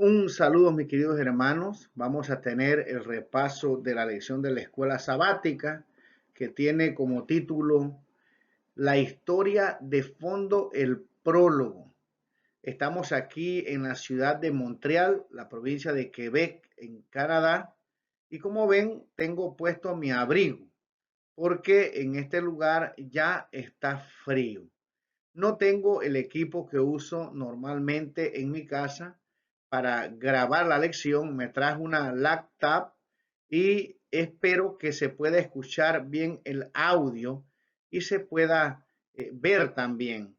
Un saludo, mis queridos hermanos. Vamos a tener el repaso de la lección de la escuela sabática que tiene como título La historia de fondo, el prólogo. Estamos aquí en la ciudad de Montreal, la provincia de Quebec, en Canadá. Y como ven, tengo puesto mi abrigo porque en este lugar ya está frío. No tengo el equipo que uso normalmente en mi casa para grabar la lección. Me traje una laptop y espero que se pueda escuchar bien el audio y se pueda ver también.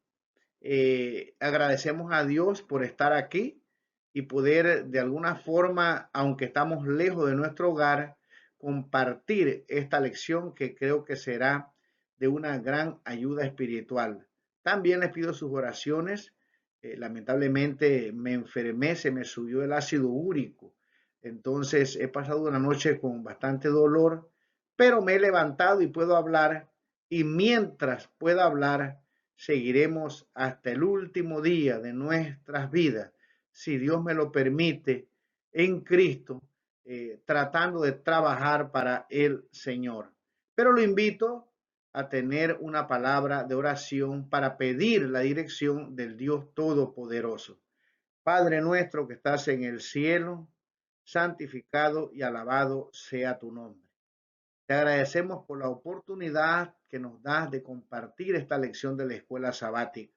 Agradecemos a Dios por estar aquí y poder de alguna forma, aunque estamos lejos de nuestro hogar, compartir esta lección que creo que será de una gran ayuda espiritual. También les pido sus oraciones. Lamentablemente me enfermé, se me subió el ácido úrico. Entonces he pasado una noche con bastante dolor, pero me he levantado y puedo hablar. Y mientras pueda hablar, seguiremos hasta el último día de nuestras vidas, si Dios me lo permite, en Cristo, tratando de trabajar para el Señor. Pero lo invito a tener una palabra de oración para pedir la dirección del Dios Todopoderoso. Padre nuestro que estás en el cielo, santificado y alabado sea tu nombre. Te agradecemos por la oportunidad que nos das de compartir esta lección de la escuela sabática.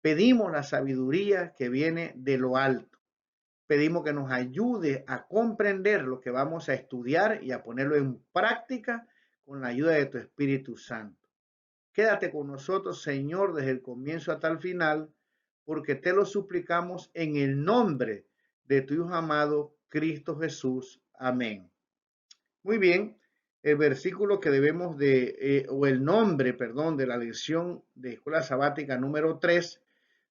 Pedimos la sabiduría que viene de lo alto. Pedimos que nos ayude a comprender lo que vamos a estudiar y a ponerlo en práctica con la ayuda de tu Espíritu Santo. Quédate con nosotros, Señor, desde el comienzo hasta el final, porque te lo suplicamos en el nombre de tu Hijo amado, Cristo Jesús. Amén. Muy bien, el versículo que debemos o el nombre, perdón, de la lección de escuela sabática número 3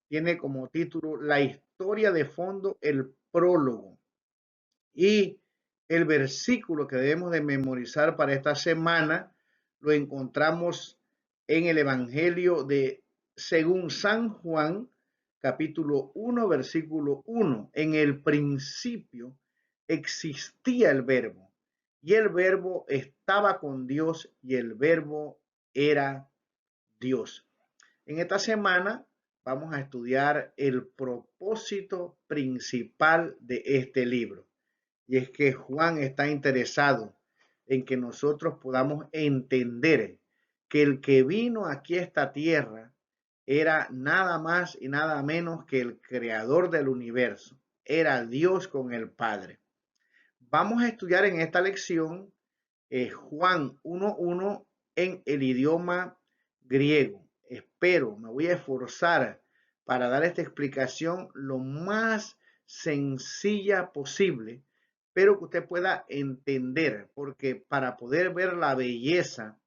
tiene como título La historia de fondo, el prólogo. Y el versículo que debemos de memorizar para esta semana lo encontramos en el Evangelio de según San Juan, capítulo 1, versículo 1. En el principio existía el verbo y el verbo estaba con Dios y el verbo era Dios. En esta semana vamos a estudiar el propósito principal de este libro. Y es que Juan está interesado en que nosotros podamos entender que el que vino aquí a esta tierra era nada más y nada menos que el creador del universo. Era Dios con el Padre. Vamos a estudiar en esta lección Juan 1.1 en el idioma griego. Espero, me voy a esforzar para dar esta explicación lo más sencilla posible, pero que usted pueda entender, porque para poder ver la belleza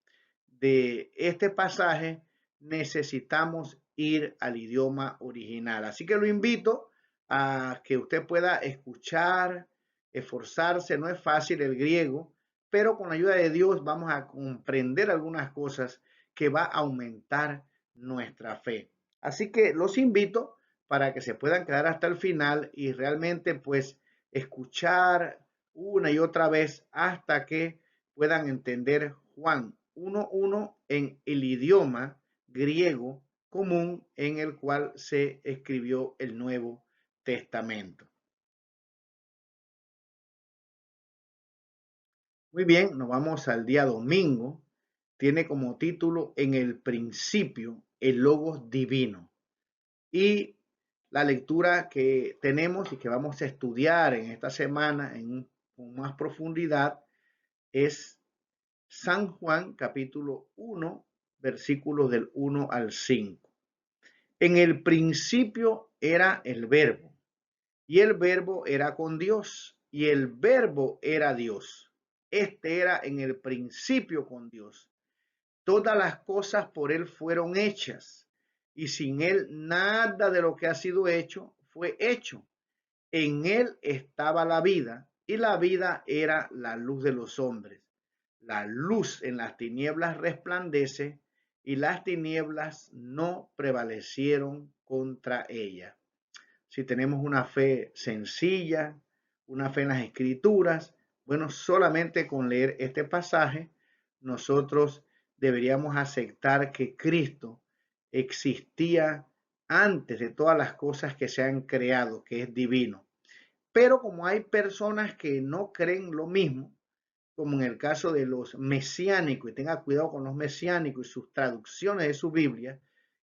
de este pasaje necesitamos ir al idioma original. Así que lo invito a que usted pueda escuchar, esforzarse. No es fácil el griego, pero con la ayuda de Dios vamos a comprender algunas cosas que va a aumentar nuestra fe. Así que los invito para que se puedan quedar hasta el final y realmente pues escuchar una y otra vez hasta que puedan entender Juan 1.1 en el idioma griego común en el cual se escribió el Nuevo Testamento. Muy bien, nos vamos al día domingo. Tiene como título En el principio, el Logos divino. Y la lectura que tenemos y que vamos a estudiar en esta semana con más profundidad es San Juan capítulo 1, versículos del 1 al 5. En el principio era el verbo, y el verbo era con Dios, y el verbo era Dios. Este era en el principio con Dios. Todas las cosas por él fueron hechas, y sin él nada de lo que ha sido hecho fue hecho. En él estaba la vida, y la vida era la luz de los hombres. La luz en las tinieblas resplandece, y las tinieblas no prevalecieron contra ella. si tenemos una fe sencilla, una fe en las escrituras. Bueno, solamente con leer este pasaje, nosotros deberíamos aceptar que Cristo existía antes de todas las cosas que se han creado, que es divino. Pero como hay personas que no creen lo mismo, como en el caso de los mesiánicos, y tenga cuidado con los mesiánicos y sus traducciones de su Biblia,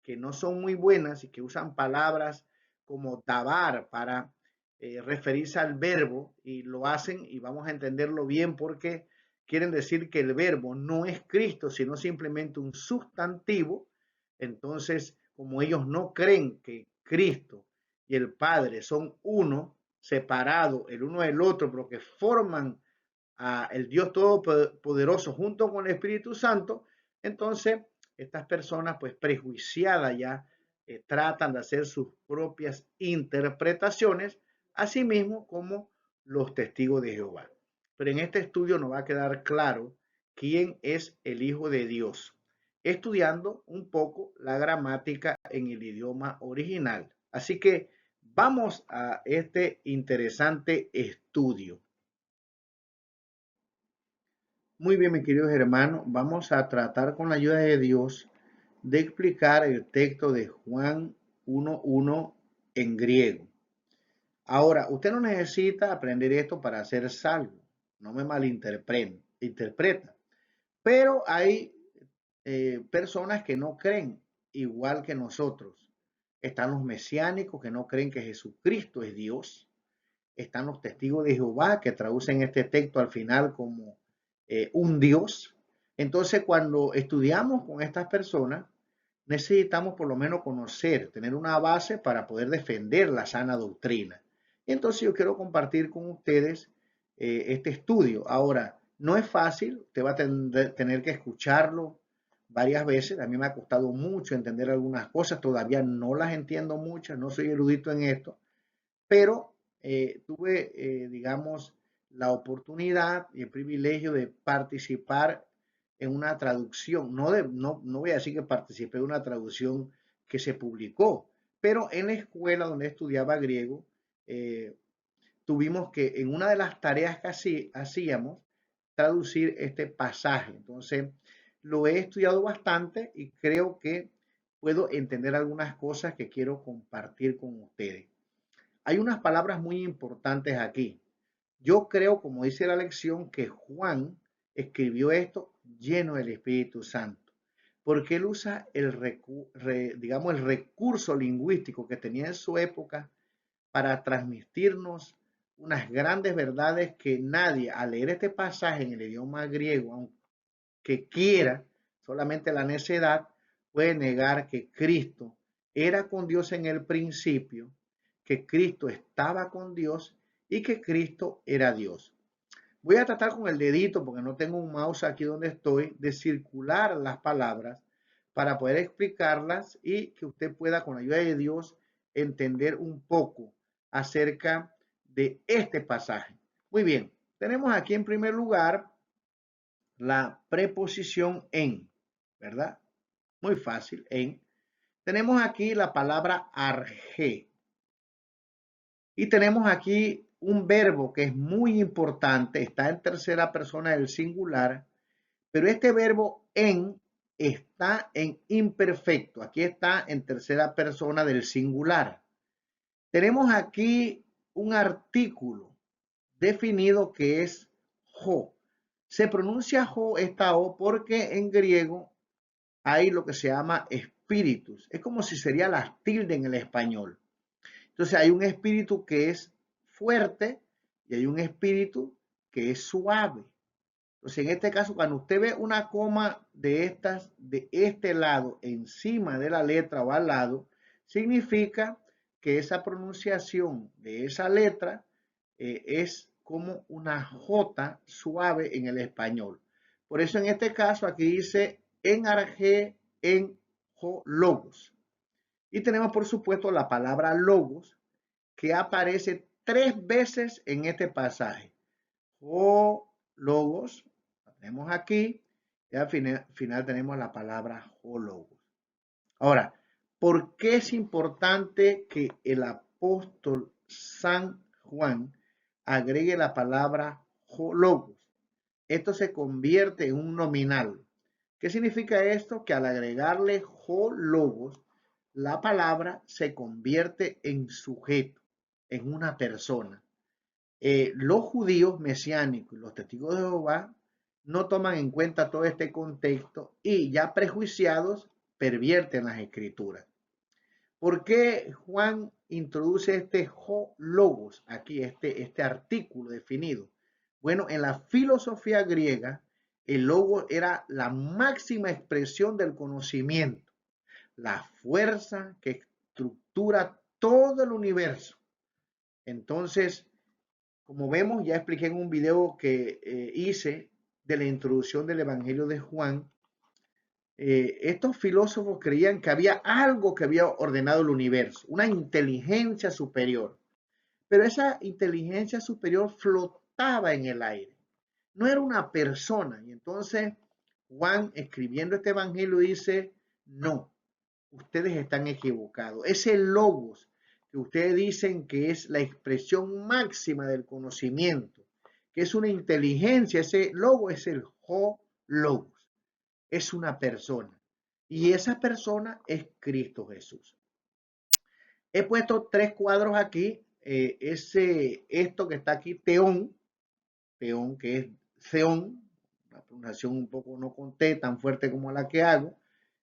que no son muy buenas y que usan palabras como tabar para referirse al verbo, y lo hacen, y vamos a entenderlo bien porque quieren decir que el verbo no es Cristo, sino simplemente un sustantivo. Entonces, como ellos no creen que Cristo y el Padre son uno, separados el uno del otro, pero que forman a el Dios Todopoderoso junto con el Espíritu Santo, entonces estas personas pues prejuiciadas ya tratan de hacer sus propias interpretaciones, así mismo como los testigos de Jehová. Pero en este estudio nos va a quedar claro quién es el Hijo de Dios, estudiando un poco la gramática en el idioma original. Así que vamos a este interesante estudio. Muy bien, mis queridos hermanos, vamos a tratar con la ayuda de Dios de explicar el texto de Juan 1:1 en griego. Ahora, usted no necesita aprender esto para ser salvo, no me malinterpreta, pero hay personas que no creen igual que nosotros. Están los mesiánicos que no creen que Jesucristo es Dios. Están los testigos de Jehová que traducen este texto al final como un Dios. Entonces, cuando estudiamos con estas personas, necesitamos por lo menos conocer, tener una base para poder defender la sana doctrina. Y entonces yo quiero compartir con ustedes este estudio. Ahora, no es fácil, usted va a tener que escucharlo varias veces. A mí me ha costado mucho entender algunas cosas, todavía no las entiendo muchas, no soy erudito en esto, pero tuve, digamos, la oportunidad y el privilegio de participar en una traducción. No voy a decir que participé en una traducción que se publicó, pero en la escuela donde estudiaba griego, eh, tuvimos que, en una de las tareas que hacíamos, traducir este pasaje. Entonces, lo he estudiado bastante y creo que puedo entender algunas cosas que quiero compartir con ustedes. Hay unas palabras muy importantes aquí. Yo creo, como dice la lección, que Juan escribió esto lleno del Espíritu Santo, porque él usa digamos, el recurso lingüístico que tenía en su época para transmitirnos unas grandes verdades que nadie, al leer este pasaje en el idioma griego, aunque quiera, solamente la necedad, puede negar que Cristo era con Dios en el principio, que Cristo estaba con Dios y que Cristo era Dios. Voy a tratar con el dedito, porque no tengo un mouse aquí donde estoy, de circular las palabras para poder explicarlas y que usted pueda, con la ayuda de Dios, entender un poco acerca de este pasaje. Muy bien, tenemos aquí en primer lugar la preposición en, ¿verdad? Muy fácil, en. Tenemos aquí la palabra arge. Y tenemos aquí un verbo que es muy importante, está en tercera persona del singular, pero este verbo en está en imperfecto. Aquí está en tercera persona del singular. Tenemos aquí un artículo definido que es jo. Se pronuncia jo esta o porque en griego hay lo que se llama espíritus. Es como si sería la tilde en el español. Entonces hay un espíritu que es fuerte y hay un espíritu que es suave. Entonces en este caso, cuando usted ve una coma de estas, de este lado, encima de la letra o al lado, significa que esa pronunciación de esa letra es como una J suave en el español. Por eso en este caso aquí dice en arge, en jo, logos. Y tenemos por supuesto la palabra logos que aparece 3 veces en este pasaje. Jo, logos, la tenemos aquí, y al final tenemos la palabra jo, logos. Ahora, ¿por qué es importante que apóstol San Juan agregue la palabra logos. Esto se convierte en un nominal. ¿Qué significa esto? Que al agregarle logos, la palabra se convierte en sujeto, en una persona. Los judíos mesiánicos y los testigos de Jehová no toman en cuenta todo este contexto y ya prejuiciados pervierten las escrituras. ¿Por qué Juan introduce este logos aquí, este artículo definido? Bueno, en la filosofía griega, el logos era la máxima expresión del conocimiento, la fuerza que estructura todo el universo. Entonces, como vemos, ya expliqué en un video que hice de la introducción del Evangelio de Juan, estos filósofos creían que había algo que había ordenado el universo, una inteligencia superior, pero esa inteligencia superior flotaba en el aire, no era una persona. Y entonces Juan, escribiendo este Evangelio, dice, no, ustedes están equivocados. Ese logos que ustedes dicen que es la expresión máxima del conocimiento, que es una inteligencia, ese logo es el logos, es una persona. Y esa persona es Cristo Jesús. He puesto 3 cuadros aquí. Esto que está aquí, teón, que es theón, una pronunciación un poco no con T, tan fuerte como la que hago,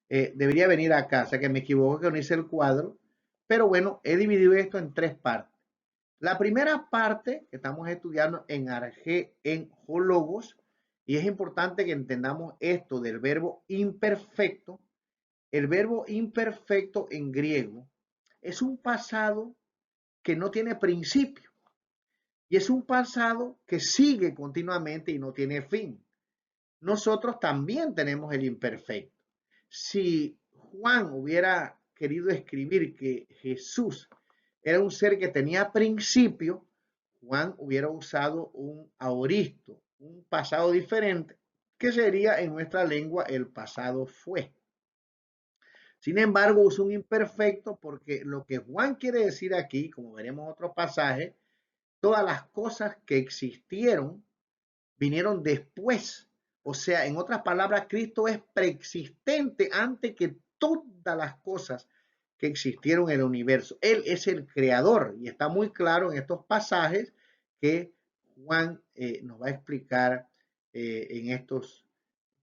debería venir acá, o sea que me equivoco que no hice el cuadro, pero bueno, he dividido esto en 3 partes. La primera parte que estamos estudiando en arge, en logos, y es importante que entendamos esto del verbo imperfecto. El verbo imperfecto en griego es un pasado que no tiene principio y es un pasado que sigue continuamente y no tiene fin. Nosotros también tenemos el imperfecto. Si Juan hubiera querido escribir que Jesús era un ser que tenía principio, Juan hubiera usado un aoristo, un pasado diferente, que sería en nuestra lengua el pasado fue. Sin embargo, usa un imperfecto porque lo que Juan quiere decir aquí, como veremos en otro pasaje, todas las cosas que existieron vinieron después. O sea, en otras palabras, Cristo es preexistente antes que todas las cosas que existieron en el universo. Él es el creador y está muy claro en estos pasajes que Juan nos va a explicar en estos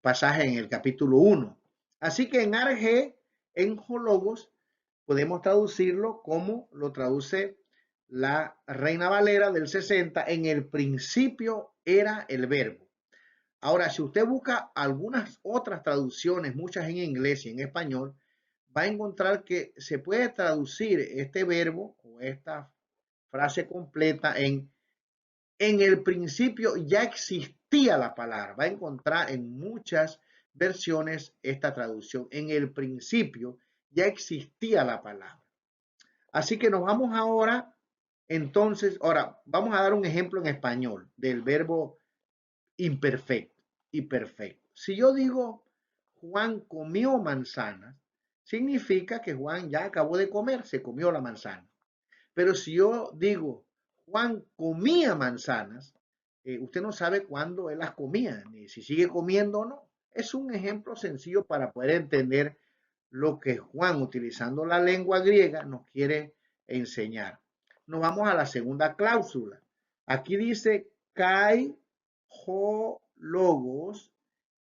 pasajes en el capítulo 1. Así que en arge, en logos, podemos traducirlo como lo traduce la Reina Valera del 60, en el principio era el verbo. Ahora, si usted busca algunas otras traducciones, muchas en inglés y en español, va a encontrar que se puede traducir este verbo o esta frase completa en el principio ya existía la palabra. Va a encontrar en muchas versiones esta traducción. En el principio ya existía la palabra. Así que nos vamos ahora, entonces, ahora vamos a dar un ejemplo en español del verbo imperfecto y perfecto. Si yo digo Juan comió manzanas, significa que Juan ya acabó de comer, se comió la manzana. Pero si yo digo Juan comía manzanas, usted no sabe cuándo él las comía, ni si sigue comiendo o no. Es un ejemplo sencillo para poder entender lo que Juan, utilizando la lengua griega, nos quiere enseñar. Nos vamos a la segunda cláusula. Aquí dice kai ho logos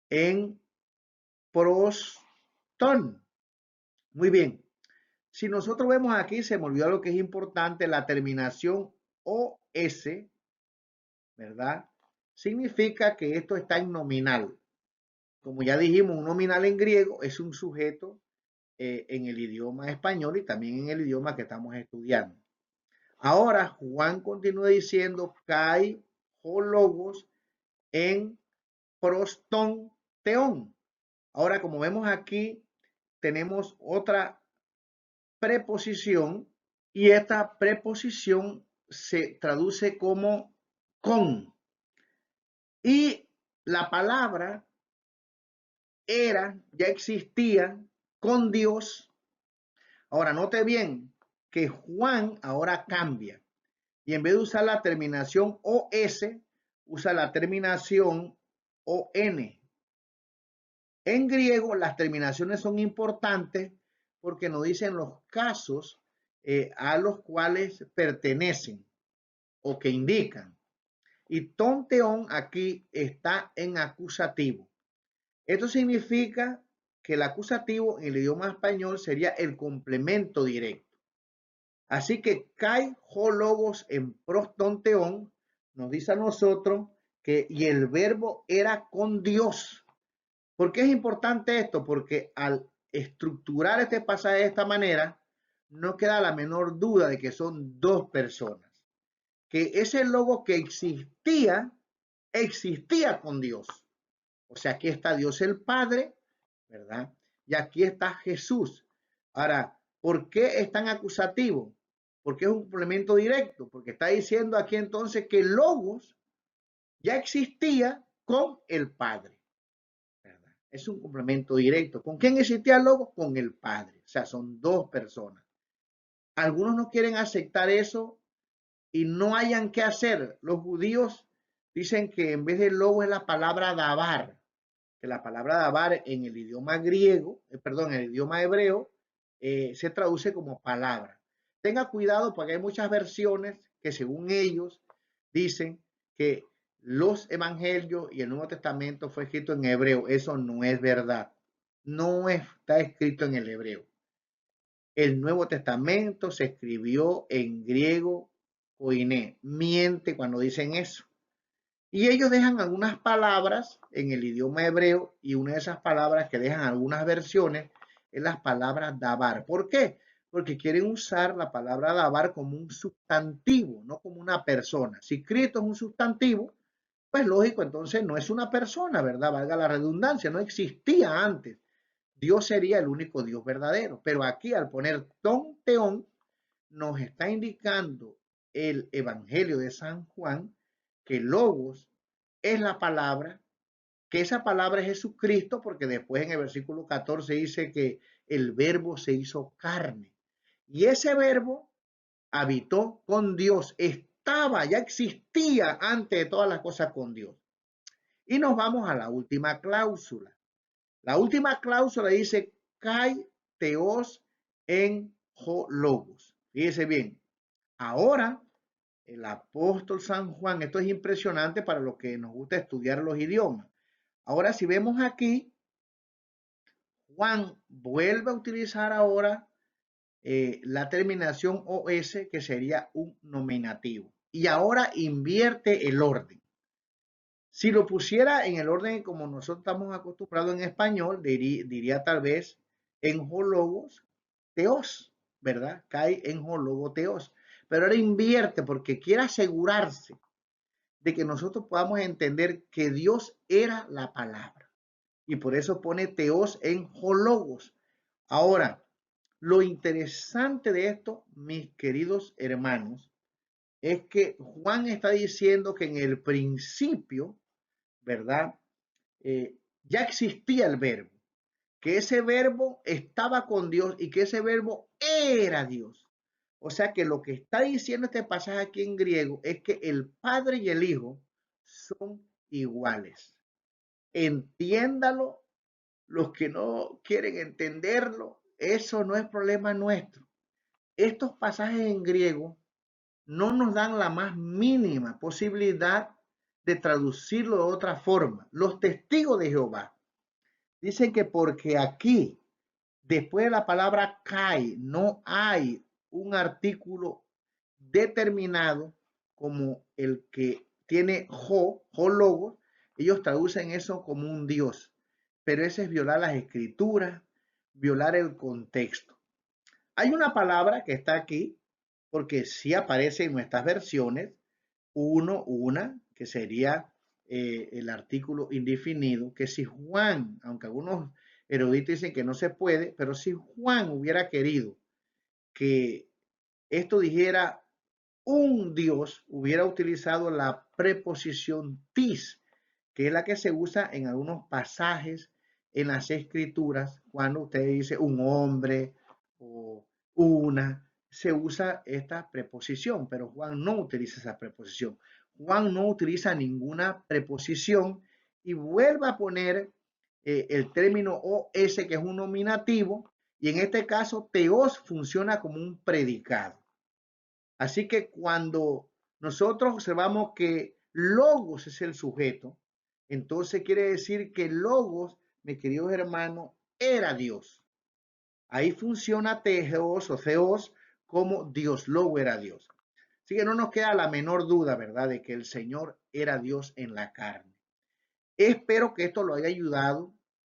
en proston. Muy bien. Si nosotros vemos aquí, se me olvidó lo que es importante, la terminación OS, ¿verdad? Significa que esto está en nominal. Como ya dijimos, un nominal en griego es un sujeto en el idioma español y también en el idioma que estamos estudiando. Ahora, Juan continúa diciendo, kai logos en proston teón. Ahora, como vemos aquí, tenemos otra preposición y esta preposición se traduce como con. Y la palabra era, ya existía con Dios. Ahora, note bien, que Juan ahora cambia y en vez de usar la terminación OS, usa la terminación ON. En griego las terminaciones son importantes porque nos dicen los casos a los cuales pertenecen o que indican. Y tonteón aquí está en acusativo. Esto significa que el acusativo en el idioma español sería el complemento directo. Así que kai ho logos en prostonteón nos dice a nosotros que y el verbo era con Dios. ¿Por qué es importante esto? Porque al estructurar este pasaje de esta manera, no queda la menor duda de que son dos personas. Que ese logo que existía, existía con Dios. O sea, aquí está Dios el Padre, ¿verdad? Y aquí está Jesús. Ahora, ¿por qué es tan acusativo? Porque es un complemento directo, porque está diciendo aquí entonces que el logos ya existía con el Padre, ¿verdad? Es un complemento directo. ¿Con quién existía el logos? Con el Padre. O sea, son dos personas. Algunos no quieren aceptar eso y no hayan qué hacer. Los judíos dicen que en vez de logo es la palabra dabar, que la palabra dabar en el idioma griego, perdón, en el idioma hebreo, se traduce como palabra. Tenga cuidado porque hay muchas versiones que según ellos dicen que los evangelios y el Nuevo Testamento fue escrito en hebreo. Eso no es verdad. No está escrito en el hebreo. El Nuevo Testamento se escribió en griego koiné. Miente cuando dicen eso. Y ellos dejan algunas palabras en el idioma hebreo y una de esas palabras que dejan algunas versiones es las palabras dabar. ¿Por qué? Porque quieren usar la palabra dabar como un sustantivo, no como una persona. Si Cristo es un sustantivo, pues lógico, entonces no es una persona, ¿verdad? Valga la redundancia, no existía antes. Dios sería el único Dios verdadero. Pero aquí al poner ton teón, nos está indicando el Evangelio de San Juan que logos es la palabra, que esa palabra es Jesucristo, porque después en el versículo 14 dice que el verbo se hizo carne. Y ese verbo habitó con Dios, estaba, ya existía antes de todas las cosas con Dios. Y nos vamos a la última cláusula. La última cláusula dice, kai teos en ho logos. Fíjese bien, ahora el apóstol San Juan, esto es impresionante para los que nos gusta estudiar los idiomas. Ahora, si vemos aquí, Juan vuelve a utilizar ahora la terminación OS, que sería un nominativo. Y ahora invierte el orden. Si lo pusiera en el orden como nosotros estamos acostumbrados en español, diría tal vez en hologos teos, ¿verdad? Cae en hologo teos. Pero ahora invierte porque quiere asegurarse de que nosotros podamos entender que Dios era la palabra. Y por eso pone teos en hologos. Ahora, lo interesante de esto, mis queridos hermanos, es que Juan está diciendo que en el principio, ¿verdad? Ya existía el verbo, que ese verbo estaba con Dios y que ese verbo era Dios. O sea que lo que está diciendo este pasaje aquí en griego es que el Padre y el Hijo son iguales. Entiéndalo, los que no quieren entenderlo, eso no es problema nuestro. Estos pasajes en griego no nos dan la más mínima posibilidad de traducirlo de otra forma. Los testigos de Jehová dicen que porque aquí, después de la palabra kai, no hay un artículo determinado como el que tiene logos, ellos traducen eso como un Dios. Pero ese es violar las escrituras, violar el contexto. Hay una palabra que está aquí, porque sí aparece en nuestras versiones, una, que sería el artículo indefinido, que si Juan, aunque algunos eruditos dicen que no se puede, pero si Juan hubiera querido que esto dijera un Dios, hubiera utilizado la preposición tis, que es la que se usa en algunos pasajes en las escrituras, cuando usted dice un hombre o una, se usa esta preposición, pero Juan no utiliza esa preposición. Juan no utiliza ninguna preposición y vuelve a poner el término OS, que es un nominativo, y en este caso teos funciona como un predicado. Así que cuando nosotros observamos que logos es el sujeto, entonces quiere decir que logos, mis queridos hermanos, era Dios. Ahí funciona teos o theos como Dios, logo era Dios. Así que no nos queda la menor duda, ¿verdad?, de que el Señor era Dios en la carne. Espero que esto lo haya ayudado,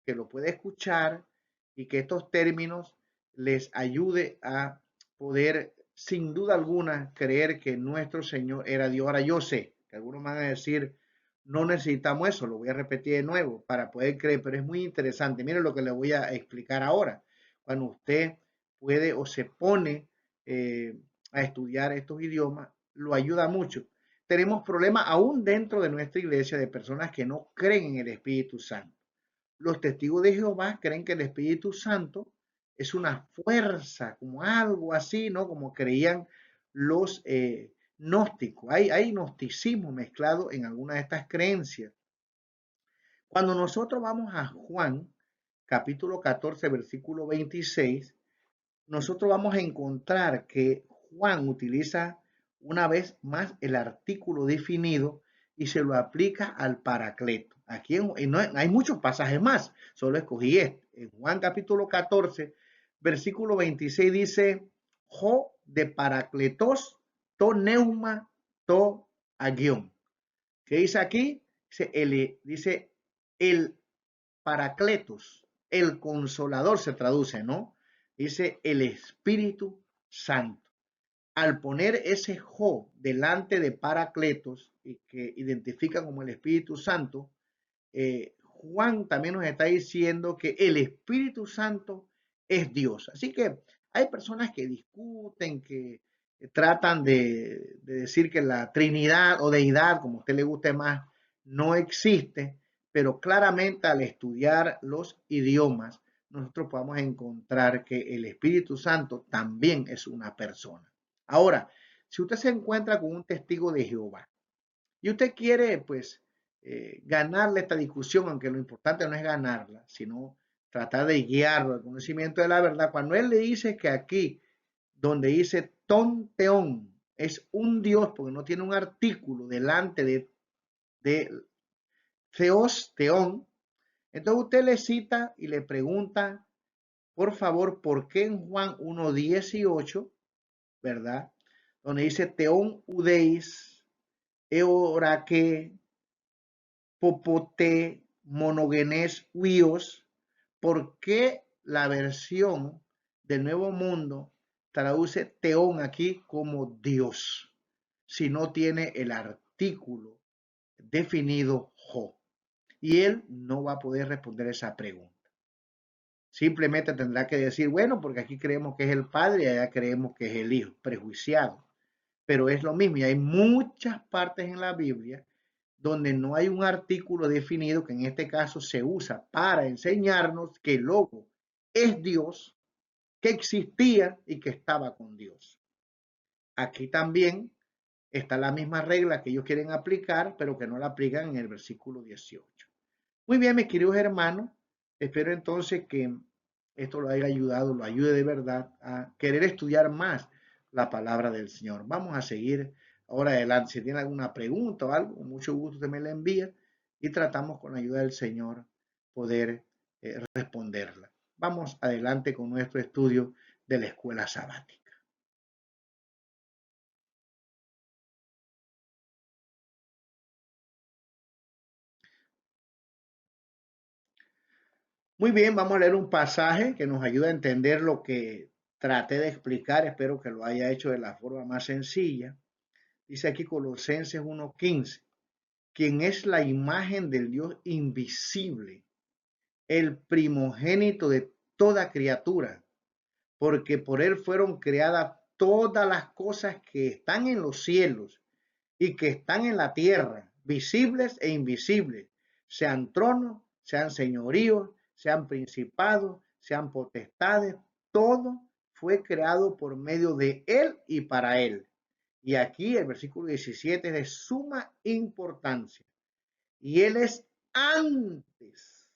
que lo pueda escuchar y que estos términos les ayude a poder, sin duda alguna, creer que nuestro Señor era Dios. Ahora yo sé que algunos van a decir, no necesitamos eso, lo voy a repetir de nuevo para poder creer, pero es muy interesante. Miren lo que le voy a explicar ahora. Cuando usted puede o se pone a estudiar estos idiomas, lo ayuda mucho. Tenemos problemas aún dentro de nuestra iglesia de personas que no creen en el Espíritu Santo. Los testigos de Jehová creen que el Espíritu Santo es una fuerza, como algo así, ¿no? Como creían los gnósticos. Hay gnosticismo mezclado en algunas de estas creencias. Cuando nosotros vamos a Juan, capítulo 14, versículo 26, nosotros vamos a encontrar que Juan utiliza una vez más el artículo definido y se lo aplica al Paracleto. Aquí no, hay muchos pasajes más, solo escogí este. En Juan capítulo 14, versículo 26 dice, jo de Paracletos, to neuma, to agion. ¿Qué dice aquí? Dice el Paracletos, el consolador se traduce, ¿no? Dice el Espíritu Santo. Al poner ese jo delante de Paracletos, y que identifica como el Espíritu Santo, Juan también nos está diciendo que el Espíritu Santo es Dios. Así que hay personas que discuten, que tratan de decir que la Trinidad o deidad, como a usted le guste más, no existe, pero claramente al estudiar los idiomas, nosotros podemos encontrar que el Espíritu Santo también es una persona. Ahora, si usted se encuentra con un testigo de Jehová y usted quiere, pues, ganarle esta discusión, aunque lo importante no es ganarla, sino tratar de guiarlo al conocimiento de la verdad, cuando él le dice que aquí, donde dice ton teón, es un Dios, porque no tiene un artículo delante de Theos, teón, entonces usted le cita y le pregunta, por favor, ¿por qué en Juan 1:18, verdad? Donde dice teón udeis, eoraque, popote, monogenes, huios, ¿por qué la versión del Nuevo Mundo traduce teón aquí como Dios si no tiene el artículo definido jo? Y él no va a poder responder esa pregunta. Simplemente tendrá que decir, bueno, porque aquí creemos que es el Padre y allá creemos que es el Hijo, prejuiciado. Pero es lo mismo y hay muchas partes en la Biblia donde no hay un artículo definido, que en este caso se usa para enseñarnos que el logo es Dios, que existía y que estaba con Dios. Aquí también está la misma regla que ellos quieren aplicar, pero que no la aplican en el versículo 18. Muy bien, mis queridos hermanos, espero entonces que esto lo haya ayudado, lo ayude de verdad a querer estudiar más la palabra del Señor. Vamos a seguir ahora adelante. Si tiene alguna pregunta o algo, con mucho gusto usted me la envía y tratamos con la ayuda del Señor poder responderla. Vamos adelante con nuestro estudio de la escuela sabática. Muy bien, vamos a leer un pasaje que nos ayuda a entender lo que traté de explicar. Espero que lo haya hecho de la forma más sencilla. Dice aquí Colosenses 1:15, quien es la imagen del Dios invisible, el primogénito de toda criatura, porque por él fueron creadas todas las cosas que están en los cielos y que están en la tierra, visibles e invisibles, sean tronos, sean señoríos, sean principados, sean potestades, todo fue creado por medio de Él y para Él. Y aquí el versículo 17 es de suma importancia. Y Él es antes,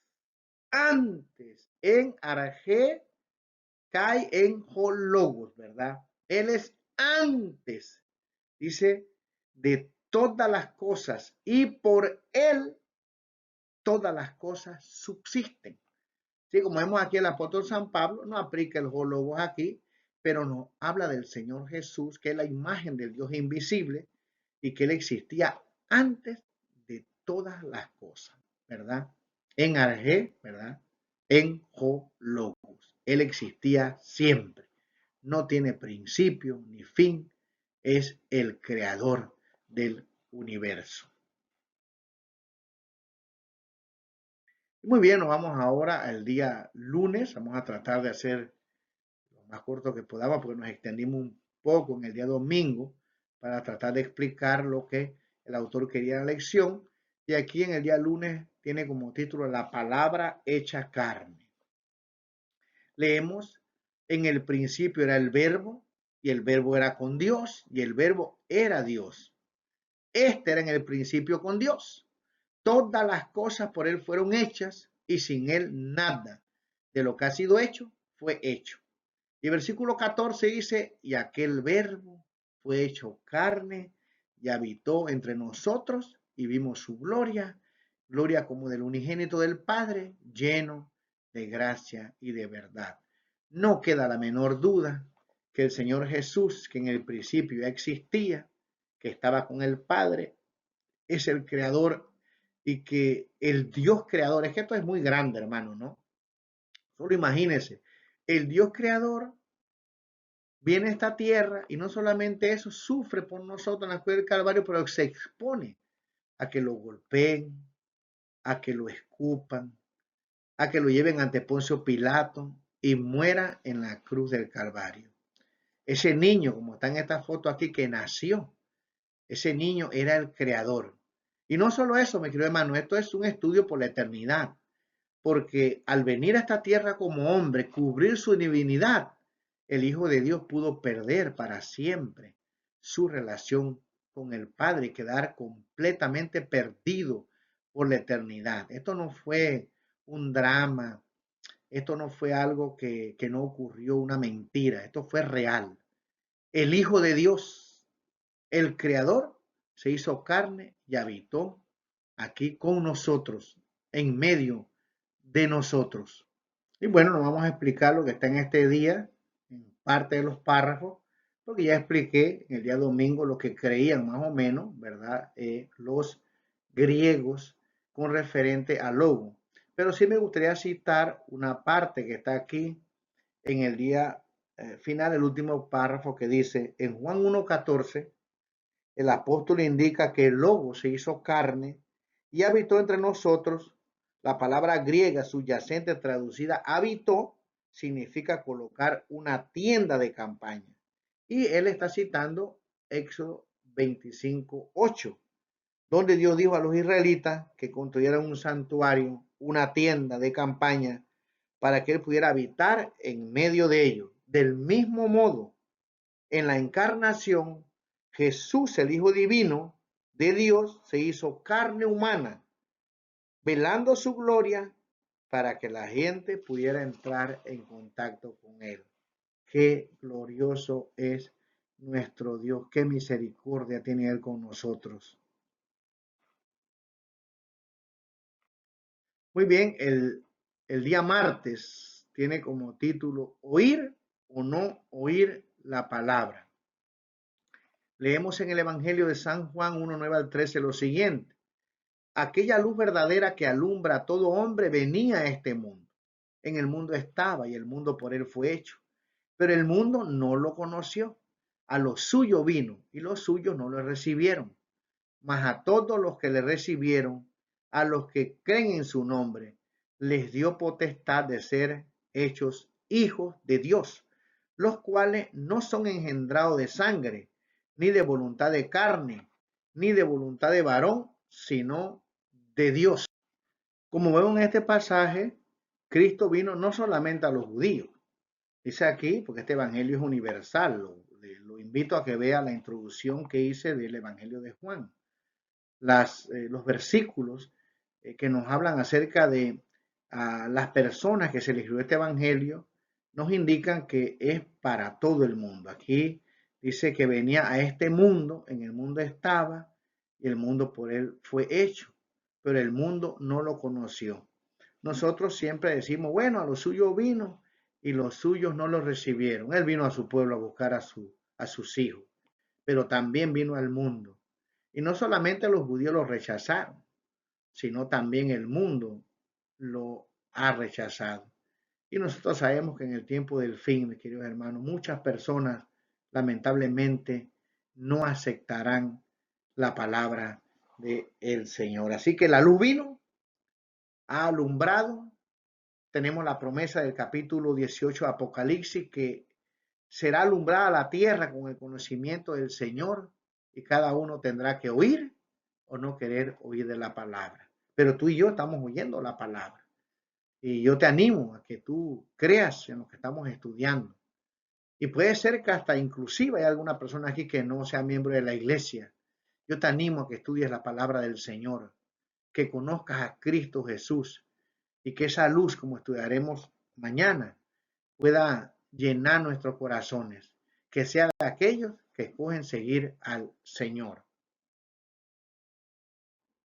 en arjé, kai, en hologos, ¿verdad? Él es antes, dice, de todas las cosas, y por Él todas las cosas subsisten. Sí, como vemos aquí el apóstol San Pablo, no aplica el hologos aquí, pero nos habla del Señor Jesús, que es la imagen del Dios invisible y que Él existía antes de todas las cosas, ¿verdad? En arjé, ¿verdad? En hologos. Él existía siempre. No tiene principio ni fin. Es el creador del universo. Muy bien, nos vamos ahora al día lunes. Vamos a tratar de hacer lo más corto que podamos porque nos extendimos un poco en el día domingo para tratar de explicar lo que el autor quería en la lección. Y aquí en el día lunes tiene como título La palabra hecha carne. Leemos, en el principio era el verbo y el verbo era con Dios y el verbo era Dios. Este era en el principio con Dios. Todas las cosas por Él fueron hechas y sin Él nada de lo que ha sido hecho fue hecho. Y el versículo 14 dice, y aquel verbo fue hecho carne y habitó entre nosotros y vimos su gloria, gloria como del unigénito del Padre, lleno de gracia y de verdad. No queda la menor duda que el Señor Jesús, que en el principio ya existía, que estaba con el Padre, es el creador y que el Dios creador, es que esto es muy grande, hermano, ¿no? Solo imagínense, el Dios creador viene a esta tierra y no solamente eso, sufre por nosotros en la cruz del Calvario, pero se expone a que lo golpeen, a que lo escupan, a que lo lleven ante Poncio Pilato y muera en la cruz del Calvario. Ese niño, como está en esta foto aquí, que nació, ese niño era el creador. Y no solo eso, mi querido hermano, esto es un estudio por la eternidad, porque al venir a esta tierra como hombre, cubrir su divinidad, el Hijo de Dios pudo perder para siempre su relación con el Padre y quedar completamente perdido por la eternidad. Esto no fue un drama, esto no fue algo que no ocurrió, una mentira, esto fue real. El Hijo de Dios, el Creador, se hizo carne y habitó aquí con nosotros, en medio de nosotros. Y bueno, nos vamos a explicar lo que está en este día, en parte de los párrafos, porque ya expliqué en el día domingo lo que creían más o menos, ¿verdad? Los griegos con referente al logo. Pero sí me gustaría citar una parte que está aquí en el día final, el último párrafo que dice, en Juan 1:14, el apóstol indica que el logo se hizo carne y habitó entre nosotros. La palabra griega subyacente traducida habitó significa colocar una tienda de campaña. Y él está citando Éxodo 25:8, donde Dios dijo a los israelitas que construyeran un santuario, una tienda de campaña, para que él pudiera habitar en medio de ellos. Del mismo modo, en la encarnación, Jesús, el Hijo Divino de Dios, se hizo carne humana, velando su gloria para que la gente pudiera entrar en contacto con Él. Qué glorioso es nuestro Dios, qué misericordia tiene Él con nosotros. Muy bien, el día martes tiene como título Oír o no oír la palabra. Leemos en el Evangelio de San Juan 1:9 al 13 lo siguiente. Aquella luz verdadera que alumbra a todo hombre venía a este mundo. En el mundo estaba y el mundo por él fue hecho. Pero el mundo no lo conoció. A lo suyo vino y los suyos no lo recibieron. Mas a todos los que le recibieron, a los que creen en su nombre, les dio potestad de ser hechos hijos de Dios, los cuales no son engendrados de sangre, ni de voluntad de carne, ni de voluntad de varón, sino de Dios. Como vemos en este pasaje, Cristo vino no solamente a los judíos, Dice aquí, porque este evangelio es universal, lo invito a que vea la introducción que hice del evangelio de Juan. Los versículos que nos hablan acerca de las personas que se les dio este evangelio nos indican que es para todo el mundo. Aquí dice que venía a este mundo, en el mundo estaba y el mundo por él fue hecho, pero el mundo no lo conoció. Nosotros siempre decimos, bueno, a los suyos vino y los suyos no lo recibieron. Él vino a su pueblo a buscar a sus hijos, pero también vino al mundo. Y no solamente los judíos lo rechazaron, sino también el mundo lo ha rechazado. Y nosotros sabemos que en el tiempo del fin, mis queridos hermanos, muchas personas lamentablemente no aceptarán la palabra del Señor. Así que la luz vino, ha alumbrado. Tenemos la promesa del capítulo 18 de Apocalipsis que será alumbrada la tierra con el conocimiento del Señor y cada uno tendrá que oír o no querer oír de la palabra. Pero tú y yo estamos oyendo la palabra. Y yo te animo a que tú creas en lo que estamos estudiando. Y puede ser que hasta inclusive hay alguna persona aquí que no sea miembro de la iglesia. Yo te animo a que estudies la palabra del Señor, que conozcas a Cristo Jesús y que esa luz, como estudiaremos mañana, pueda llenar nuestros corazones, que sea de aquellos que escogen seguir al Señor.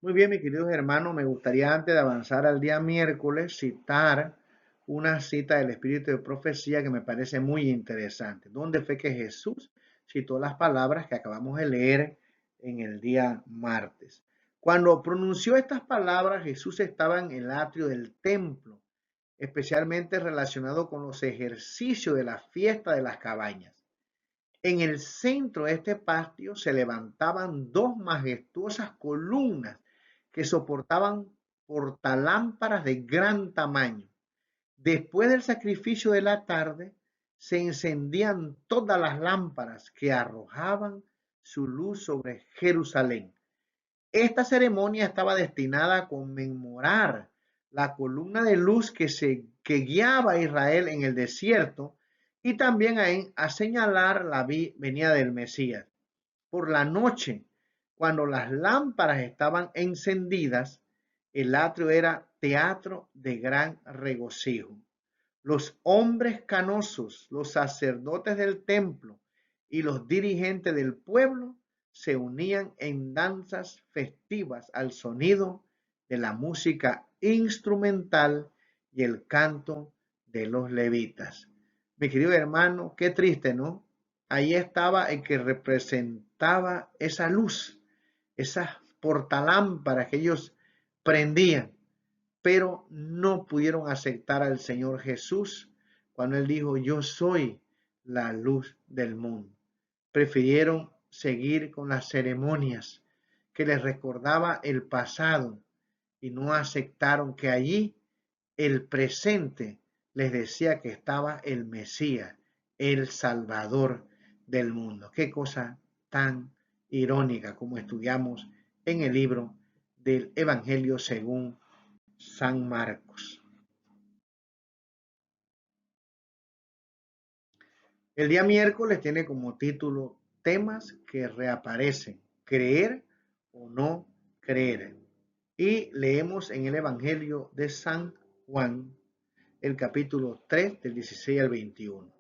Muy bien, mis queridos hermanos, me gustaría antes de avanzar al día miércoles citar una cita del Espíritu de Profecía que me parece muy interesante, donde fue que Jesús citó las palabras que acabamos de leer en el día martes. Cuando pronunció estas palabras, Jesús estaba en el atrio del templo, especialmente relacionado con los ejercicios de la fiesta de las cabañas. En el centro de este patio se levantaban dos majestuosas columnas que soportaban portalámparas de gran tamaño. Después del sacrificio de la tarde, se encendían todas las lámparas que arrojaban su luz sobre Jerusalén. Esta ceremonia estaba destinada a conmemorar la columna de luz que guiaba a Israel en el desierto y también a señalar la venida del Mesías. Por la noche, cuando las lámparas estaban encendidas, el atrio era teatro de gran regocijo. Los hombres canosos, los sacerdotes del templo y los dirigentes del pueblo se unían en danzas festivas al sonido de la música instrumental y el canto de los levitas. Mi querido hermano, qué triste, ¿no? Ahí estaba el que representaba esa luz, esas portalámparas que ellos prendían, pero no pudieron aceptar al Señor Jesús cuando Él dijo, yo soy la luz del mundo. Prefirieron seguir con las ceremonias que les recordaba el pasado y no aceptaron que allí el presente les decía que estaba el Mesías, el Salvador del mundo. Qué cosa tan irónica como estudiamos en el libro del Evangelio según San Marcos. El día miércoles tiene como título temas que reaparecen, creer o no creer. Y leemos en el Evangelio de San Juan, el capítulo 3 del 16 al 21.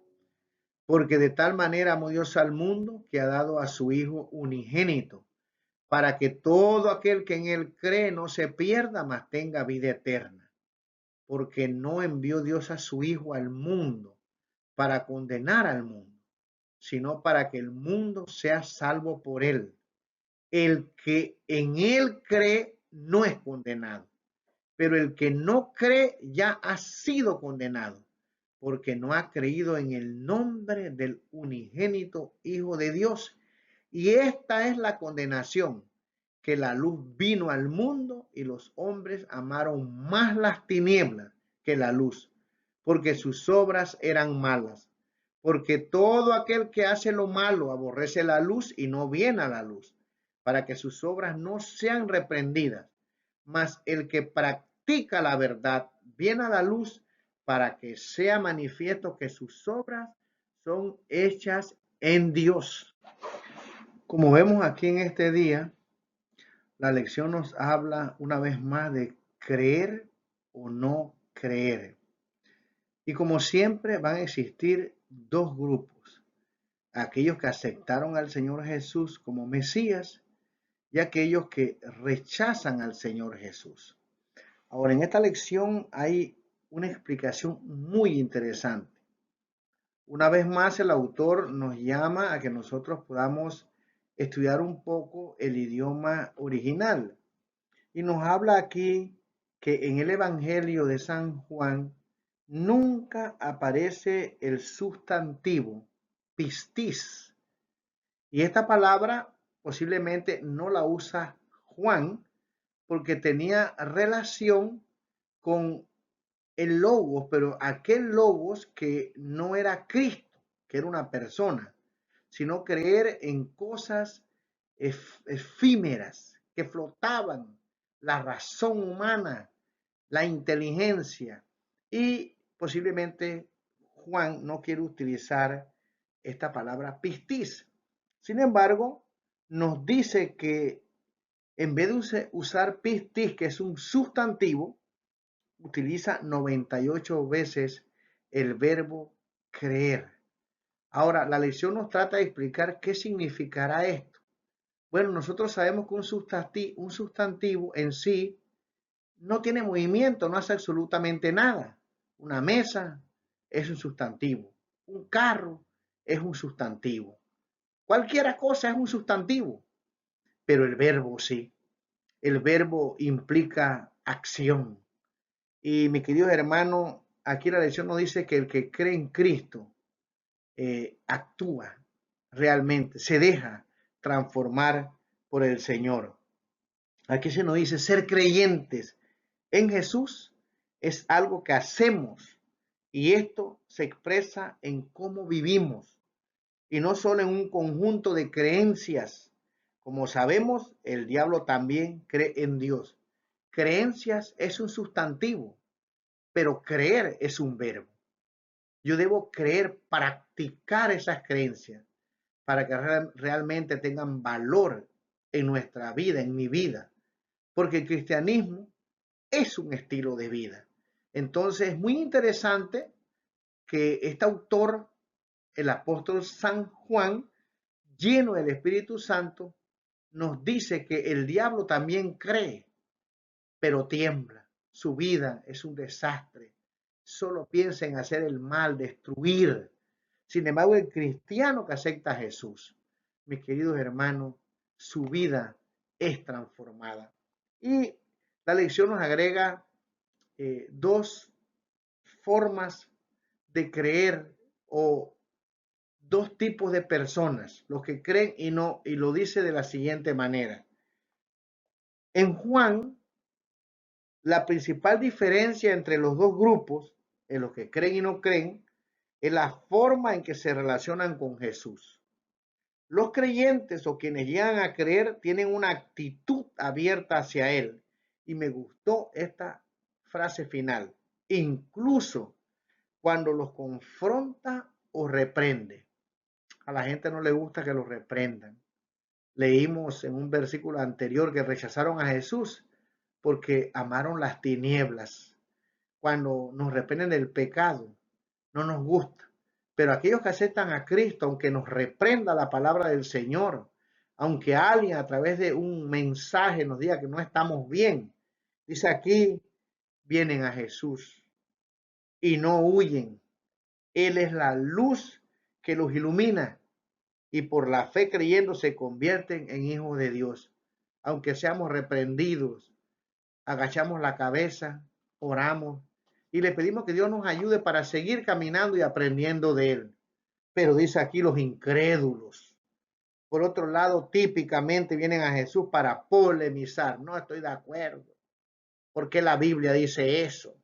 Porque de tal manera amó Dios al mundo que ha dado a su Hijo unigénito, para que todo aquel que en él cree no se pierda, mas tenga vida eterna. Porque no envió Dios a su Hijo al mundo para condenar al mundo, sino para que el mundo sea salvo por él. El que en él cree no es condenado, pero el que no cree ya ha sido condenado, porque no ha creído en el nombre del unigénito Hijo de Dios. Y esta es la condenación, que la luz vino al mundo y los hombres amaron más las tinieblas que la luz, porque sus obras eran malas. Porque todo aquel que hace lo malo aborrece la luz y no viene a la luz, para que sus obras no sean reprendidas. Mas el que practica la verdad viene a la luz para que sea manifiesto que sus obras son hechas en Dios. Como vemos aquí en este día, la lección nos habla una vez más de creer o no creer. Y como siempre van a existir dos grupos, aquellos que aceptaron al Señor Jesús como Mesías y aquellos que rechazan al Señor Jesús. Ahora, en esta lección hay una explicación muy interesante. Una vez más, el autor nos llama a que nosotros podamos estudiar un poco el idioma original. Y nos habla aquí que en el Evangelio de San Juan nunca aparece el sustantivo pistis. Y esta palabra posiblemente no la usa Juan porque tenía relación con el logos, pero aquel logos que no era Cristo, que era una persona, sino creer en cosas efímeras que flotaban, la razón humana, la inteligencia, y posiblemente Juan no quiere utilizar esta palabra pistis. Sin embargo, nos dice que en vez de usar pistis, que es un sustantivo, utiliza 98 veces el verbo creer. Ahora, la lección nos trata de explicar qué significará esto. Bueno, nosotros sabemos que un sustantivo en sí no tiene movimiento, no hace absolutamente nada. Una mesa es un sustantivo. Un carro es un sustantivo. Cualquier cosa es un sustantivo, pero el verbo sí. El verbo implica acción. Y mi querido hermano, aquí la lección nos dice que el que cree en Cristo actúa realmente, se deja transformar por el Señor. Aquí se nos dice ser creyentes en Jesús es algo que hacemos y esto se expresa en cómo vivimos y no solo en un conjunto de creencias. Como sabemos, el diablo también cree en Dios. Creencias es un sustantivo, pero creer es un verbo. Yo debo creer, practicar esas creencias para que realmente tengan valor en nuestra vida, en mi vida, porque el cristianismo es un estilo de vida. Entonces es muy interesante que este autor, el apóstol San Juan, lleno del Espíritu Santo, nos dice que el diablo también cree, pero tiembla. Su vida es un desastre. Solo piensa en hacer el mal, destruir. Sin embargo, el cristiano que acepta a Jesús, mis queridos hermanos, su vida es transformada. Y la lección nos agrega dos formas de creer o dos tipos de personas, los que creen y no, y lo dice de la siguiente manera. En Juan, la principal diferencia entre los dos grupos, en los que creen y no creen, es la forma en que se relacionan con Jesús. Los creyentes o quienes llegan a creer tienen una actitud abierta hacia Él. Y me gustó esta frase final. Incluso cuando los confronta o reprende. A la gente no le gusta que los reprendan. Leímos en un versículo anterior que rechazaron a Jesús porque amaron las tinieblas. Cuando nos reprenden del pecado, no nos gusta. Pero aquellos que aceptan a Cristo, aunque nos reprenda la palabra del Señor, aunque alguien a través de un mensaje nos diga que no estamos bien, dice aquí, vienen a Jesús y no huyen. Él es la luz que los ilumina y por la fe creyendo se convierten en hijos de Dios. Aunque seamos reprendidos, agachamos la cabeza, oramos y le pedimos que Dios nos ayude para seguir caminando y aprendiendo de Él. Pero dice aquí los incrédulos. Por otro lado, típicamente vienen a Jesús para polemizar. No estoy de acuerdo. ¿Por qué la Biblia dice eso?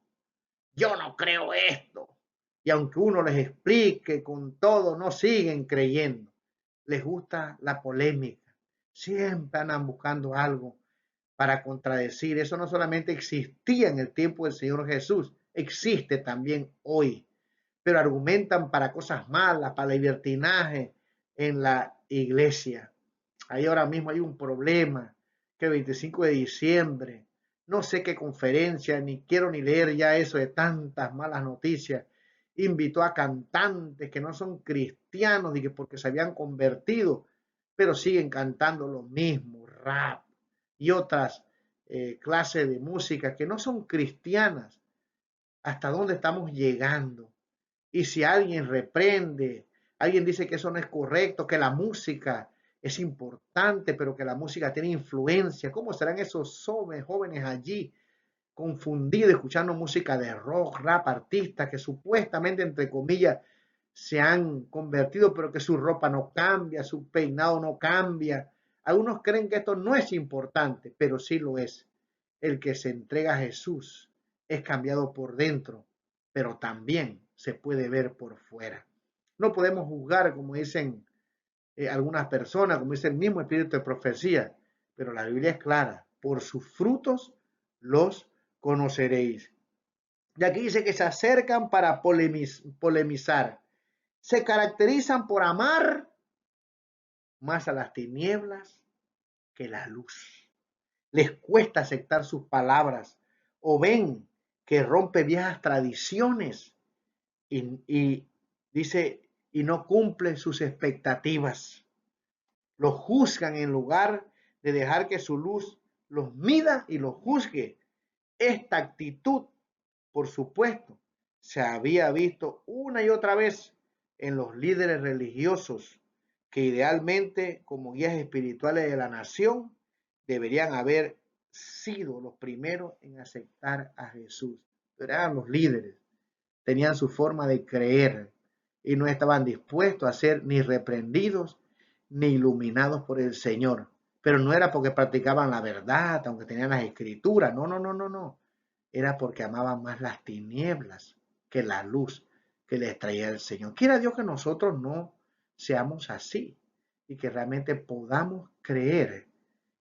Yo no creo esto. Y aunque uno les explique con todo, no siguen creyendo. Les gusta la polémica. Siempre andan buscando algo para contradecir. Eso no solamente existía en el tiempo del Señor Jesús, existe también hoy, pero argumentan para cosas malas, para libertinaje en la iglesia. Ahí ahora mismo hay un problema, que el 25 de diciembre, no sé qué conferencia, ni quiero ni leer ya eso de tantas malas noticias, invitó a cantantes que no son cristianos y que porque se habían convertido, pero siguen cantando lo mismo, rap y otras clases de música que no son cristianas. ¿Hasta dónde estamos llegando? Y si alguien reprende, alguien dice que eso no es correcto, que la música es importante, pero que la música tiene influencia, ¿cómo serán esos jóvenes allí confundidos escuchando música de rock, rap, artistas que supuestamente, entre comillas, se han convertido, pero que su ropa no cambia, su peinado no cambia? Algunos creen que esto no es importante, pero sí lo es. El que se entrega a Jesús es cambiado por dentro, pero también se puede ver por fuera. No podemos juzgar, como dicen algunas personas, como dice el mismo espíritu de profecía, pero la Biblia es clara: por sus frutos los conoceréis. Y aquí dice que se acercan para polemizar. Se caracterizan por amar más a las tinieblas que la luz. Les cuesta aceptar sus palabras o ven que rompe viejas tradiciones y dice, y no cumple sus expectativas. Los juzgan en lugar de dejar que su luz los mida y los juzgue. Esta actitud, por supuesto, se había visto una y otra vez en los líderes religiosos que idealmente, como guías espirituales de la nación, deberían haber sido los primeros en aceptar a Jesús. Pero eran los líderes, tenían su forma de creer y no estaban dispuestos a ser ni reprendidos ni iluminados por el Señor. Pero no era porque practicaban la verdad, aunque tenían las escrituras. No, no, no, no, no. Era porque amaban más las tinieblas que la luz que les traía el Señor. Quiera Dios que nosotros no seamos así y que realmente podamos creer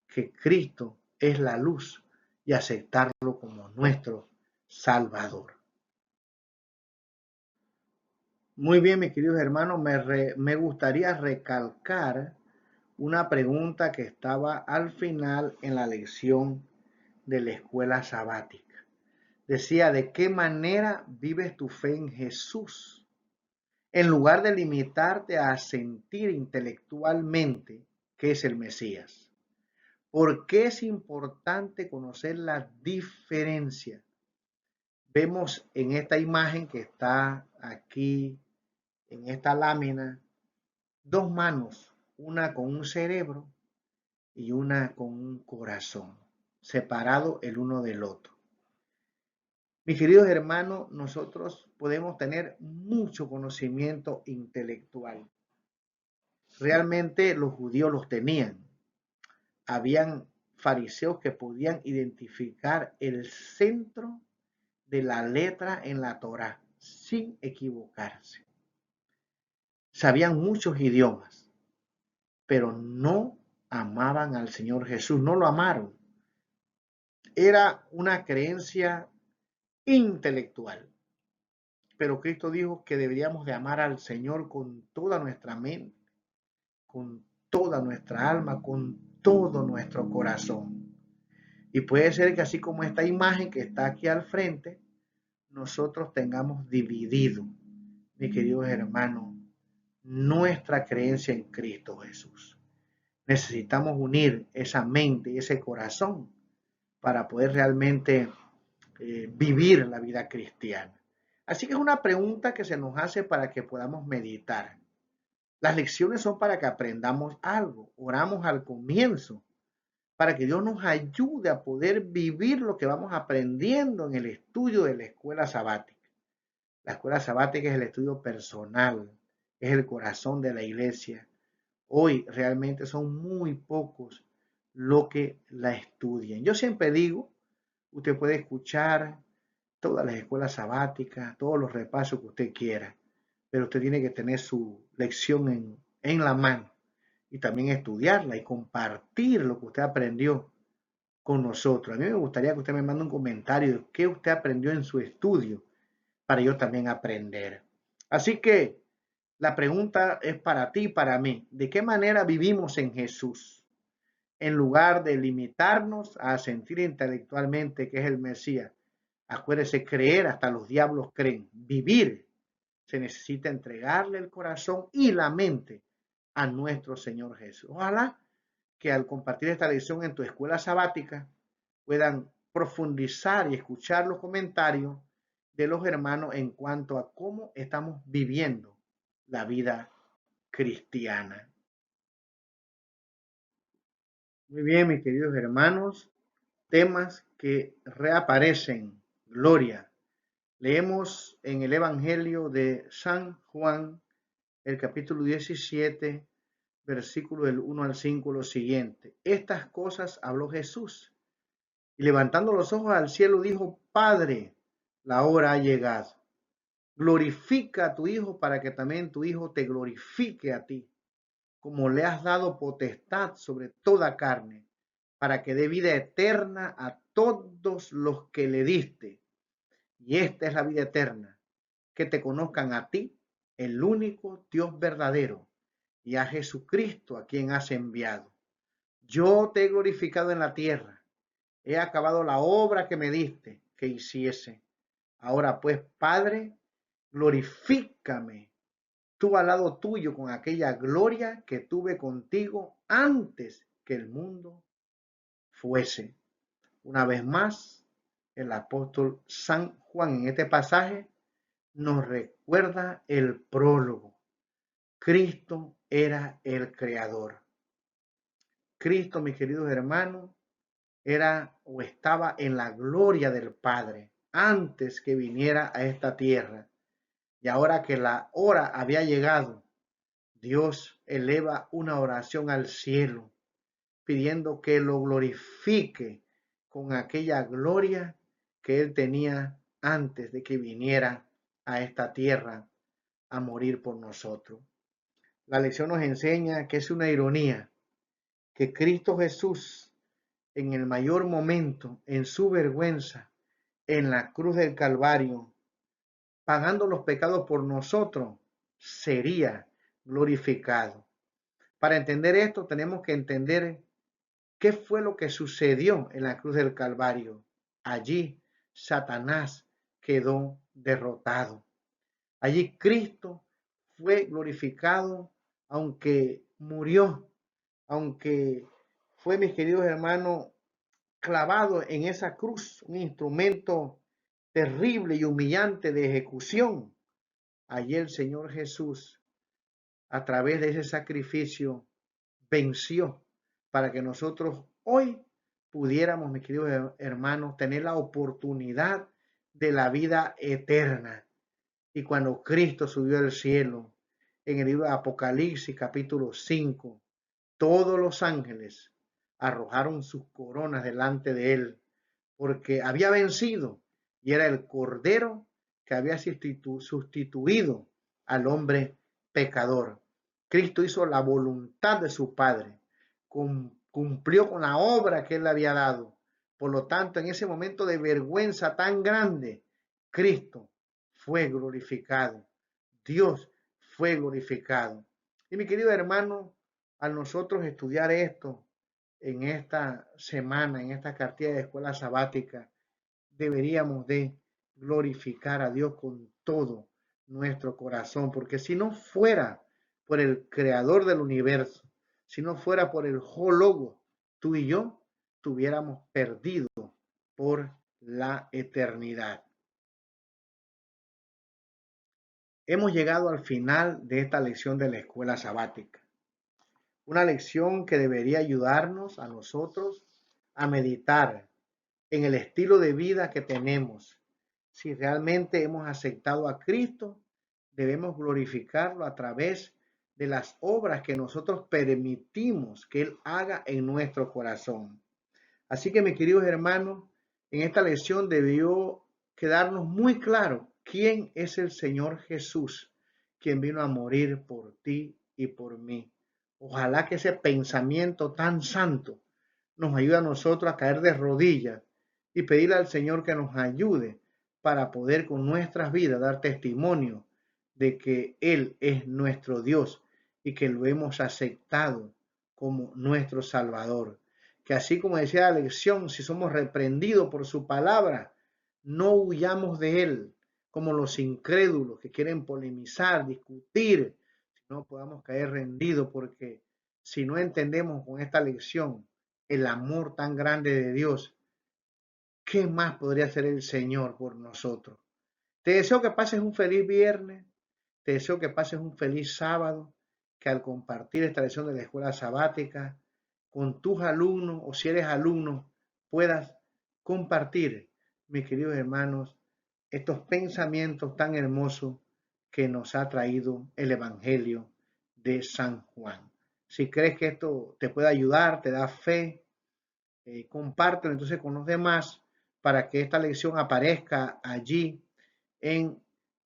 que Cristo es la luz y aceptarlo como nuestro Salvador. Muy bien, mis queridos hermanos, me gustaría recalcar una pregunta que estaba al final en la lección de la escuela sabática. Decía, ¿de qué manera vives tu fe en Jesús? En lugar de limitarte a sentir intelectualmente que es el Mesías. ¿Por qué es importante conocer la diferencia? Vemos en esta imagen que está aquí, en esta lámina, dos manos, una con un cerebro y una con un corazón, separado el uno del otro. Mis queridos hermanos, nosotros podemos tener mucho conocimiento intelectual. Realmente los judíos los tenían. Habían fariseos que podían identificar el centro de la letra en la Torá sin equivocarse. Sabían muchos idiomas, pero no amaban al Señor Jesús, no lo amaron. Era una creencia intelectual. Pero Cristo dijo que deberíamos de amar al Señor con toda nuestra mente, con toda nuestra alma, con todo nuestro corazón. Y puede ser que así como esta imagen que está aquí al frente, nosotros tengamos dividido, mis queridos hermanos, nuestra creencia en Cristo Jesús. Necesitamos unir esa mente y ese corazón para poder realmente vivir la vida cristiana. Así que es una pregunta que se nos hace para que podamos meditar. Las lecciones son para que aprendamos algo. Oramos al comienzo para que Dios nos ayude a poder vivir lo que vamos aprendiendo en el estudio de la escuela sabática. La escuela sabática es el estudio personal, es el corazón de la iglesia. Hoy realmente son muy pocos los que la estudian. Yo siempre digo, usted puede escuchar todas las escuelas sabáticas, todos los repasos que usted quiera, pero usted tiene que tener su lección en la mano y también estudiarla y compartir lo que usted aprendió con nosotros. A mí me gustaría que usted me mande un comentario de qué usted aprendió en su estudio para yo también aprender. Así que la pregunta es para ti y para mí. ¿De qué manera vivimos en Jesús? En lugar de limitarnos a sentir intelectualmente que es el Mesías. Acuérdese, creer, hasta los diablos creen. Vivir, se necesita entregarle el corazón y la mente a nuestro Señor Jesús. Ojalá que al compartir esta lección en tu escuela sabática puedan profundizar y escuchar los comentarios de los hermanos en cuanto a cómo estamos viviendo la vida cristiana. Muy bien, mis queridos hermanos, temas que reaparecen. Gloria. Leemos en el Evangelio de San Juan, el capítulo 17, versículo del 1 al 5, lo siguiente. Estas cosas habló Jesús y levantando los ojos al cielo dijo, Padre, la hora ha llegado. Glorifica a tu Hijo para que también tu Hijo te glorifique a ti, como le has dado potestad sobre toda carne, para que dé vida eterna a todos los que le diste. Y esta es la vida eterna, que te conozcan a ti, el único Dios verdadero, y a Jesucristo a quien has enviado. Yo te he glorificado en la tierra, he acabado la obra que me diste que hiciese. Ahora pues, Padre, glorifícame tú al lado tuyo con aquella gloria que tuve contigo antes que el mundo fuese. Una vez más, el apóstol San Juan en este pasaje nos recuerda el prólogo. Cristo era el creador. Cristo, mis queridos hermanos, era o estaba en la gloria del Padre antes que viniera a esta tierra. Y ahora que la hora había llegado, Dios eleva una oración al cielo, pidiendo que lo glorifique con aquella gloria que él tenía antes de que viniera a esta tierra a morir por nosotros. La lección nos enseña que es una ironía que Cristo Jesús, en el mayor momento, en su vergüenza, en la cruz del Calvario, pagando los pecados por nosotros, sería glorificado. Para entender esto, tenemos que entender qué fue lo que sucedió en la cruz del Calvario. Allí Satanás quedó derrotado. Allí Cristo fue glorificado, aunque murió, aunque fue, mis queridos hermanos, clavado en esa cruz, un instrumento terrible y humillante de ejecución. Allí el Señor Jesús, a través de ese sacrificio, venció para que nosotros hoy pudiéramos, mis queridos hermanos, tener la oportunidad de la vida eterna. Y cuando Cristo subió al cielo, en el libro de Apocalipsis capítulo 5, todos los ángeles arrojaron sus coronas delante de él, porque había vencido y era el Cordero que había sustituido al hombre pecador. Cristo hizo la voluntad de su Padre, cumplió con la obra que él le había dado. Por lo tanto, en ese momento de vergüenza tan grande, Cristo fue glorificado. Dios fue glorificado. Y mi querido hermano, al nosotros estudiar esto en esta semana, en esta cartilla de escuela sabática, deberíamos de glorificar a Dios con todo nuestro corazón, porque si no fuera por el creador del universo, si no fuera por el Logo, tú y yo tuviéramos perdido por la eternidad. Hemos llegado al final de esta lección de la escuela sabática. Una lección que debería ayudarnos a nosotros a meditar en el estilo de vida que tenemos. Si realmente hemos aceptado a Cristo, debemos glorificarlo a través de las obras que nosotros permitimos que Él haga en nuestro corazón. Así que, mis queridos hermanos, en esta lección debió quedarnos muy claro quién es el Señor Jesús, quien vino a morir por ti y por mí. Ojalá que ese pensamiento tan santo nos ayuda a nosotros a caer de rodillas y pedirle al Señor que nos ayude para poder con nuestras vidas dar testimonio de que Él es nuestro Dios y que lo hemos aceptado como nuestro Salvador. Que así como decía la lección, si somos reprendidos por su palabra, no huyamos de Él como los incrédulos que quieren polemizar, discutir, no podamos caer rendidos porque si no entendemos con esta lección el amor tan grande de Dios, ¿qué más podría hacer el Señor por nosotros? Te deseo que pases un feliz viernes, te deseo que pases un feliz sábado, que al compartir esta lección de la escuela sabática con tus alumnos o si eres alumno puedas compartir, mis queridos hermanos, estos pensamientos tan hermosos que nos ha traído el Evangelio de San Juan. Si crees que esto te puede ayudar, te da fe, compártelo entonces con los demás para que esta lección aparezca allí en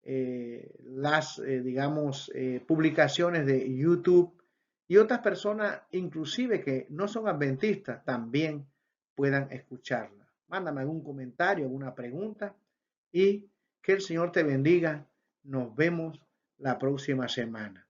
digamos, publicaciones de YouTube y otras personas, inclusive que no son adventistas, también puedan escucharla. Mándame algún comentario, alguna pregunta y que el Señor te bendiga. Nos vemos la próxima semana.